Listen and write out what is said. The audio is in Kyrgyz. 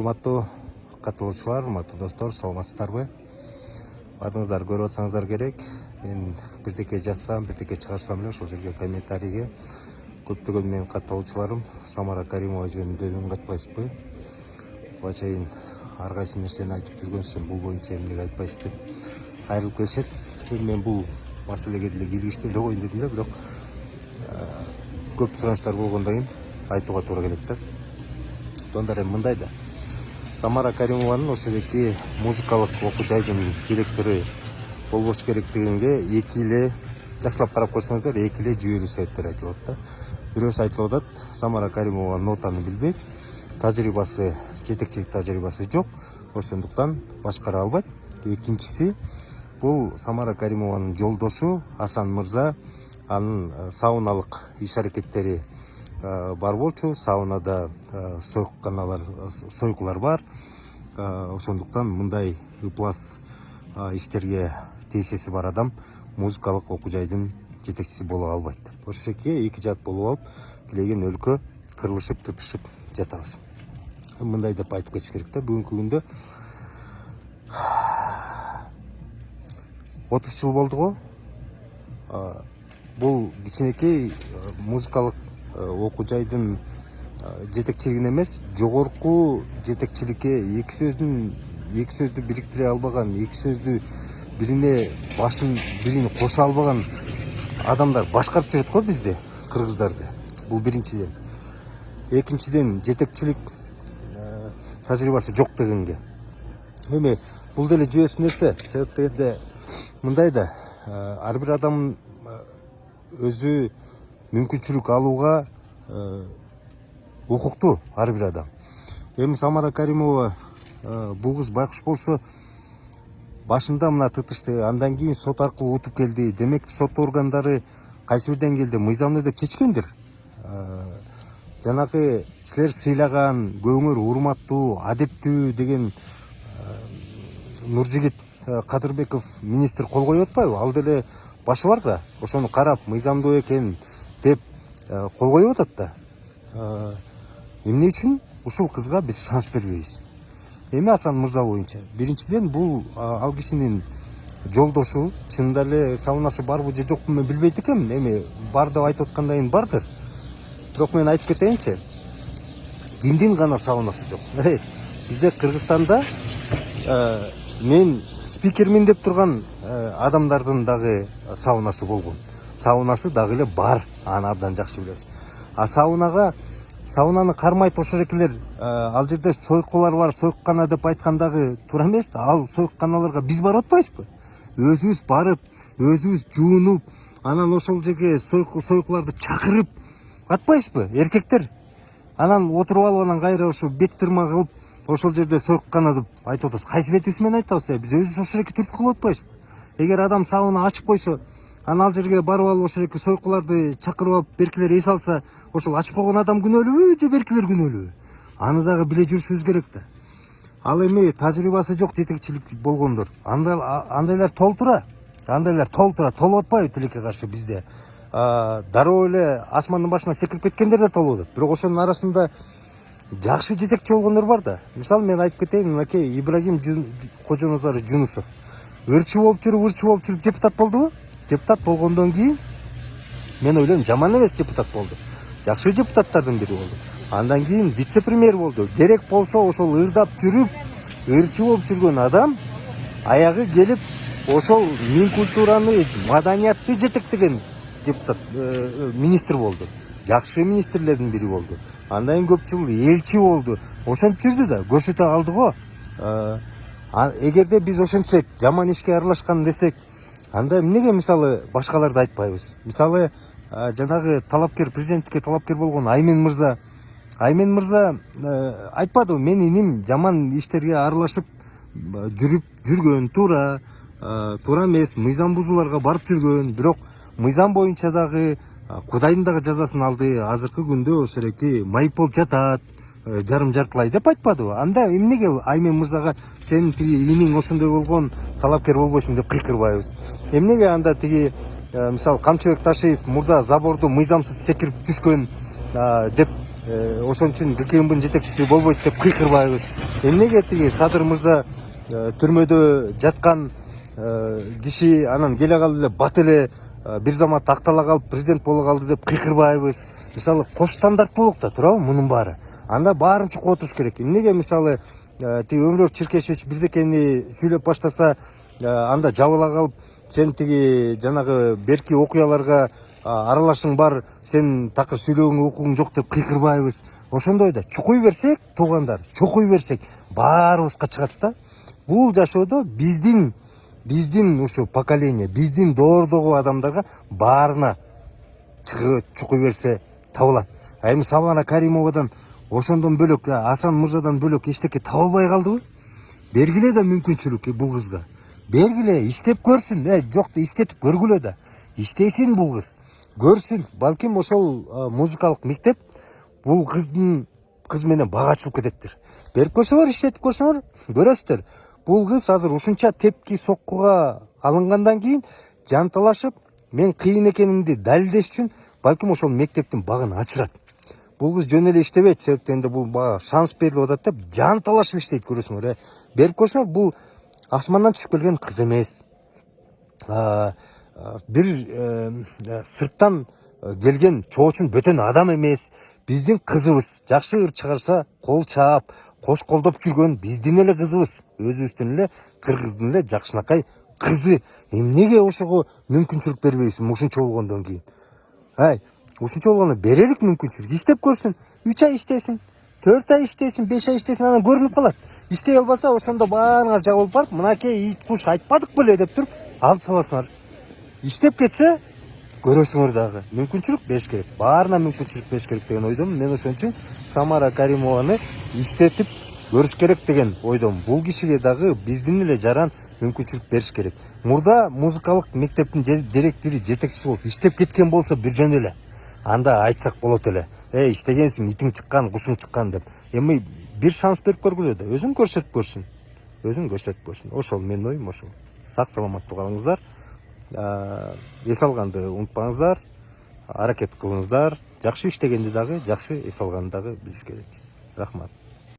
Урматтуу катылуучулар, урматтуу достор, саламатсыздарбы? Баарыңыздар көрүп атсаңыздар керек. Мен бирдеке жазсам, бирдеке чыгарсам эле ошол жерге комментарийге көптөгөн менин катталуучуларым Самара Каримова жөнүндө үн катпайсызбы? Буга чейин ар кайсы нерсени айтып жүргөнсүң, бул боюнча эмнеге айтпайсыз деп кайрылып келишет. Мен бул маселеге деле киргизишке жок дедим да, бирок көп суранычтар болгондон кийин айтууга туура келет да. Сонда эми мындай да. Самара Каримованын ошол эки музыкалык окуу жайдын директору болбош керек дегенге эки эле жакшылап карап көрсөңүздөр, эки эле жүйөлүү себептер айтылып атат да. Бирөөсү айтылып атат, Самара Каримова нотаны билбейт, тажрыйбасы, жетекчилик тажрыйбасы жок, ошондуктан башкара албайт. Экинчиси, бул Самара Каримованын жолдошу Асан мырза, анын сауналык иш аракеттери бар болчу, саунада сойкулар бар. Ошондуктан мындай ыплас иштерге тиешеси бар адам музыкалык окуу жайдын жетекчиси боло албайт. Ошол эки жат болуп алып, килеген өлкө кырылышып, тытышып жатабыз. Мындай деп айтып кетиш керек да, бүгүнкү күндө 30 жыл болду го. Бул кичинекей музыкалык окуу жайдын жетекчилигин эмес, жогорку жетекчиликке эки сөздү бириктире албаган, эки сөздү бирине бирини кошо албаган адамдар башкарып жүрөт го бизди, кыргыздарды. Бул биринчиден. Экинчиден, жетекчилик тажрыйбасы жок дегенге. Эми бул деле жүйөсү нерсе, себеп дегенде мындай да, ар бир адам өзү мүмкүнчүлүк алууга укуктуу, ар бир адам. Эми Самара Каримова бул кыз байкуш болсо, башында мына тытышты, андан кийин сот аркылуу утуп келди. Демек, сот органдары кайсы бир деңгээлде мыйзамдуу деп чечкендир. Жанагы силер сыйлаган, көңүр урматтуу, адептүү деген Нуржигит Кадырбеков министр кол коюп атпайбы? Ал деле башы бар да, ошону карап мыйзамдуу экен деп кол коюп атат да. Эмне үчүн ушул кызга биз шанс бербейбиз? Эми Асан мырза боюнча, биринчиден бул ал кишинин жолдошу, чынында эле саунасы барбы же жокпу мен билбейт экенмин. Эми бар деп айтып аткандан кийин бардыр. Бирок мен айтып кетейинчи, кимдин гана саунасы жок. Бизде Кыргызстанда мен спикермин деп турган адамдардын дагы саунасы болгон. Саунасы дагы эле бар, аны абдан жакшы билебиз. Саунаны кармайт ошол экелер, ал жерде сойкулар бар, сойккана деп айткандагы туура эмес да. Ал сойкканаларга биз барып атпайбызбы? Өзүбүз барып, өзүбүз жуунуп, анан ошол жерге сойкуларды чакырып атпайбызбы, эркектер? Анан отуруп алып, анан кайра ошо бет тырма кылып, ошол жерде сойккана деп айтып атабыз. Кайсы бетибиз менен айтабыз? Биз өзүбүз ошол жерге түрткү кылып атпайбызбы? Эгер адам сауна ачып койсо, анан ал жерге барып алып ошол жерге сойкуларды чакырып алып, беркилер эс алса, ошол ачып койгон адам күнөөлүүбү же беркилер күнөөлүүбү? Аны дагы биле жүрүшүбүз керек да. Ал эми тажрыйбасы жок жетекчилик болгондор, андайлар толтура. Толуп атпайбы тилекке каршы бизде? Дароо эле асмандын башына секирип кеткендер да толуп атат. Бирок ошонун арасында жакшы жетекчи болгондор бар да. Мисалы мен айтып кетейин, мынакей Ибрагим Кожоназар Жунусов ырчы болуп жүрүп депутат болдубу? Депутат болгондон кийин мен ойлойм, жаман эмес депутат болду. Жакшы депутаттардын бири болду. Андан кийин вице-премьер болду. Керек болсо ошол ырдап жүрүп, ырчы болуп жүргөн адам аягы келип ошол мин культураны, маданиятты жетектеген депутат, министр болду. Жакшы министрлердин бири болду. Андан кийин көп жыл элчи болду. Ошентип жүрдү да, көрсөтө алды го. Эгерде биз ошентсек, жаман ишке аралашкан десек, анда эмнеге мисалы башкаларды айтпайбыз? Мисалы жанагы президенттикке талапкер болгон Аймен мырза айтпадыбы, мен иним жаман иштерге аралашып жүргөн, туура эмес, мыйзам бузууларга барып жүргөн, бирок мыйзам боюнча дагы Кудайдын дагы жазасын алды. Азыркы күндө ошол эки майып болуп жатат, жарым-жартылай деп айтпадыбы? Анда эмнеге Аймен мырзага сенин тиги иниң ошондой болгон, талапкер болбойсуң деп кыйкырбайбыз? Эмнеге анда тиги мисалы Камчыбек Ташиев мурда заборду мыйзамсыз секирип түшкөн деп ошон үчүн ГКМБнын жетекчиси болбойт деп кыйкырбайбыз. Эмнеге тиги Садыр мырза түрмөдө жаткан киши анан келе калып эле бат эле бир замат актала калып президент боло калды деп кыйкырбайбыз. Мисалы кош стандарт болук да туурабы мунун баары. Анда баарын чукуп отуруш керек. Эмнеге мисалы тиги Өмүрбек Черкешевич бирдекени сүйлөп баштаса анда жабыла калып сен тиги жанагы берки окуяларга аралашың бар, сен такыр сүйлөгөнгө укугуң жок деп кыйкырбайбыз. Ошондой да чукуй берсек, туугандар, чукуй берсек баарыбызга чыгат да. Бул жашоодо биздин ушу поколение, биздин доордогу адамдарга баарына чукуй берсе табылат. А эми Сабана Каримовадан ошондон бөлөк, Асан мырзадан бөлөк эчтеке табылбай калдыбы? Бергиле да мүмкүнчүлүк бул кызга. Бергиле, иштеп көрсүн. Жокто иштетип көргүлө да. Иштесин бул кыз. Көрсүн. Балким ошол музыкалык мектеп бул кыз менен бага ачылып кететтир. Берип көрсөңөр, иштетип көрсөңөр, көрөсүздөр. Бул кыз азыр ушунча тепки соккуга алынгандан кийин жанталашып, мен кыйын экенимди далилдеш үчүн балким ошол мектептин багын ачырат. Бул кыз жөн эле иштебейт, себептен бул бага шанс берилип атат деп жанталашып иштейт, көрөсүңөр. Берип көрсөңөр, бул асмандан түшүп келген кыз эмес. Бир сырттан келген чоочун бөтөн адам эмес. Биздин кызыбыз. Жакшы ыр чыгарса кол чаап, кош колдоп жүргөн биздин эле кызыбыз. Өзүбүздүн эле кыргыздын эле жакшынакай кызы. Эмнеге ошого мүмкүнчүлүк бербейсиң ушунча болгондон кийин? Ушунча болгондо берелик мүмкүнчүлүк. Иштеп көрсүн. 3 ай иштесин, 4 ай иштесин, 5 ай иштесин, анан көрүнүп калат. Иштей албаса ошондо баарыңар жабылып барып, мынакей ит куш айтпадык беле деп туруп алып саласыңар. Иштеп кетсе көрөсүңөр дагы. Мүмкүнчүлүк бериш керек. Баарына мүмкүнчүлүк бериш керек деген ойдомун. Мен ошон үчүн Самара Каримованы иштетип көрүш керек деген ойдомун. Бул кишиге дагы биздин эле жаран мүмкүнчүлүк бериш керек. Мурда музыкалык мектептин директору, жетекчиси болуп иштеп кеткен болсо бир жөн эле. Анда айтсак болот эле. Иштегенсиң, итиң чыккан, кушуң чыккан деп. Эми бир шанс берип көргүлө да. Өзүн көрсөтүп көрсүн. Ошол менин оюм ошол. Сак саламаттуу калыңыздар. Эс алганды унутпаңыздар. Аракет кылыңыздар. Жакшы иштегенди дагы, жакшы эс алганды дагы билиш керек. Рахмат.